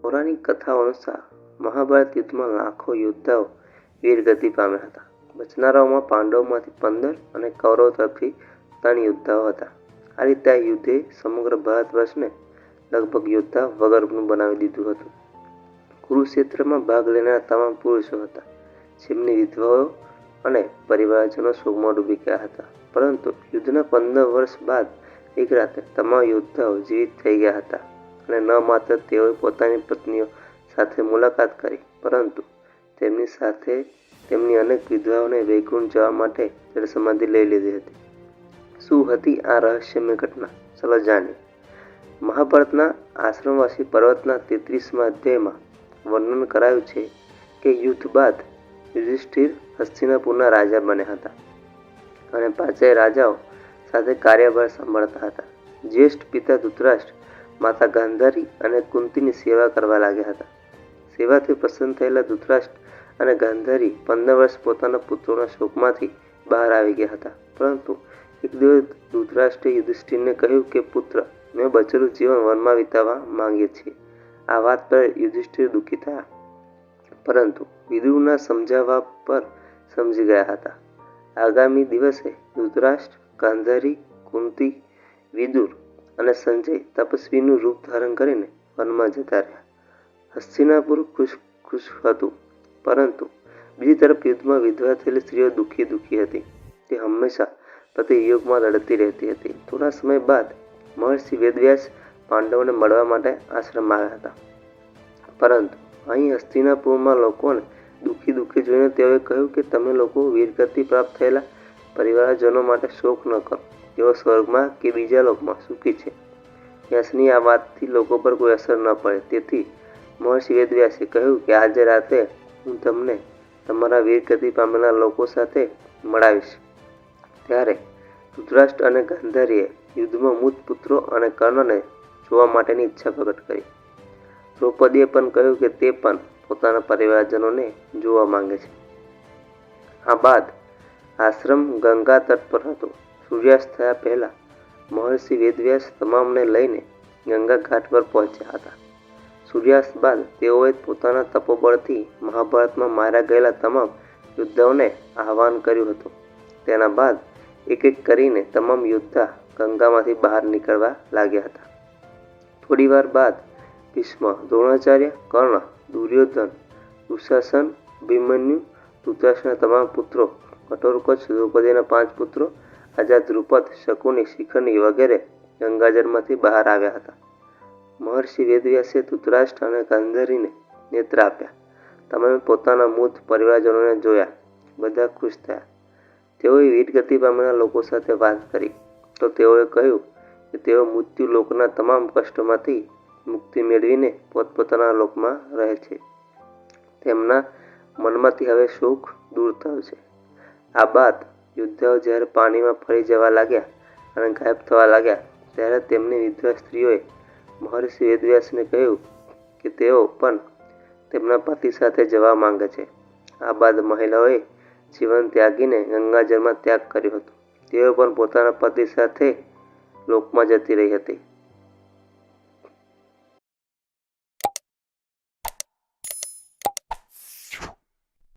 પૌરાણિક કથાઓ અનુસાર મહાભારત યુદ્ધમાં લાખો યોદ્ધાઓ વીરગતિ પામ્યા હતા. બચનારાઓમાં પાંડવોમાંથી 15 અને કૌરવો તરફથી 3 યોદ્ધાઓ હતા. આ રીતે આ યુદ્ધે સમગ્ર ભારતવર્ષને લગભગ યોદ્ધા વગરનું બનાવી દીધું હતું. કુરુક્ષેત્રમાં ભાગ લેનારા તમામ પુરુષો હતા, જેમની વિધવાઓ અને પરિવારજનો શોકમાં ડૂબી ગયા હતા. પરંતુ યુદ્ધના 15 વર્ષ બાદ એક રાતે તમામ યોદ્ધાઓ જીવિત થઈ ગયા હતા અને ન માત્ર તેઓએ પોતાની પત્નીઓ સાથે મુલાકાત કરી, પરંતુ તેમની સાથે તેમની અનેક વિધવાઓને વૈકુંઠ જવા માટે જળસમાધિ લઈ લીધી હતી. શું હતી આ રહસ્યમય ઘટના? ચાલો જાણીએ. મહાભારતના આશ્રમવાસી પર્વતના 33મા અધ્યાયમાં વર્ણન કરાયું છે કે યુદ્ધ બાદ યુધિષ્ઠિર હસ્તિનાપુરના રાજા બન્યા હતા અને 5 રાજાઓ સાથે કાર્યભાર સંભાળતા હતા. જ્યેષ્ઠ પિતા ધૃતરાષ્ટ્ર માતા ગાંધારી અને કુંતીની સેવા કરવા લાગ્યા હતા. સેવાથી પ્રસન્ન થયેલા ધૃતરાષ્ટ્ર અને ગાંધારી 15 વર્ષ પોતાના પુત્રોના શોકમાંથી બહાર આવી ગયા હતા. પરંતુ એક દિવસ ધૃતરાષ્ટ્રે યુધિષ્ઠિરને કહ્યું કે પુત્ર, મેં બચેલું જીવન વનમાં વિતાવવા માંગીએ છીએ. આ વાત પર યુધિષ્ઠિર દુઃખી થયા, પરંતુ વિદુરના સમજાવવા પર સમજી ગયા હતા. આગામી દિવસે ધૃતરાષ્ટ્ર, ગાંધારી, કુંતી, વિદુર અને સંજય તપસ્વીનું રૂપ ધારણ કરીને વનમાં જતા રહ્યા. હસ્તિનાપુર ખુશ હતું, પરંતુ બીજી તરફ યુદ્ધમાં વિધવા થયેલી સ્ત્રીઓ દુઃખી હતી. તે હંમેશા પ્રતિયુગમાં લડતી રહેતી હતી. થોડા સમય બાદ મહર્ષિ વેદવ્યાસ પાંડવોને મળવા માટે આશ્રમ આવ્યા હતા. પરંતુ અહીં હસ્તિનાપુરમાં લોકોને દુઃખી જોઈને તેઓએ કહ્યું કે તમે લોકો વીરગતિ પ્રાપ્ત થયેલા પરિવારજનો માટે શોક ન કરો. તેઓ સ્વર્ગમાં કે બીજા લોકમાં સુખી છે. વ્યાસની આ વાતથી લોકો પર કોઈ અસર ન પડે, તેથી મહર્ષિ વેદવ્યાસે કહ્યું કે આજે રાતે હું તમને તમારા વીરગતિ પામેલા લોકો સાથે મળાવીશ. ત્યારે ધૃતરાષ્ટ્ર અને ગાંધારીએ યુદ્ધમાં મૃત પુત્રો અને કર્ણને જોવા માટેની ઈચ્છા પ્રગટ કરી. દ્રૌપદીએ પણ કહ્યું કે તે પણ પોતાના પરિવારજનોને જોવા માંગે છે. આ બાદ આશ્રમ ગંગા તટ પર હતો. સૂર્યાસ્ત થયા પહેલા મહર્ષિ વેદવ્યાસ તમામને લઈને ગંગા ઘાટ પર પહોંચ્યા હતા. સૂર્યાસ્ત બાદ તેઓએ પોતાના તપોબળથી મહાભારતમાં માર્યા ગયેલા તમામ યોદ્ધાઓને આહ્વાન કર્યું હતું. તેના બાદ એક એક કરીને તમામ યોદ્ધા ગંગામાંથી બહાર નીકળવા લાગ્યા હતા. થોડીવાર બાદ ભીષ્મ, દ્રોણાચાર્ય, કર્ણ, દુર્યોધન, દુશાસન, અભિમન્યુ, ધૃતરાષ્ટ્રના તમામ પુત્રો, કઠોરકોચ, દ્રૌપદીના 5 પુત્રો, રાજા દ્રુપદ, શકુની, શિખંડી વગેરે ગંગાજળમાંથી બહાર આવ્યા હતા. મહર્ષિ વેદવ્યાસે ધૃતરાષ્ટ્ર અને ગાંધારીને નેત્ર આપ્યા. તમામે પોતાના મૃત પરિવારજનોને જોયા. બધા ખુશ થયા. તેઓએ વીરગતિ પામેલા લોકો સાથે વાત કરી તો તેઓએ કહ્યું કે તેઓ મૃત્યુ લોકના તમામ કષ્ટોમાંથી મુક્તિ મેળવીને પોતપોતાના લોકમાં રહે છે. તેમના મનમાંથી હવે શોક દૂર થયો છે. આ બાદ યોદ્ધાઓ જ્યારે પાણીમાં ફરી જવા લાગ્યા અને ગાયબ થવા લાગ્યા, ત્યારે તેમની વિધવા સ્ત્રીઓએ મહર્ષિ વેદવ્યાસને કહ્યું કે તેઓ પણ તેમના પતિ સાથે જવા માંગે છે. આ બાદ મહિલાઓએ જીવન ત્યાગીને ગંગાજળમાં ત્યાગ કર્યો હતો. તેઓ પણ પોતાના પતિ સાથે લોકમાં જતી રહી હતી.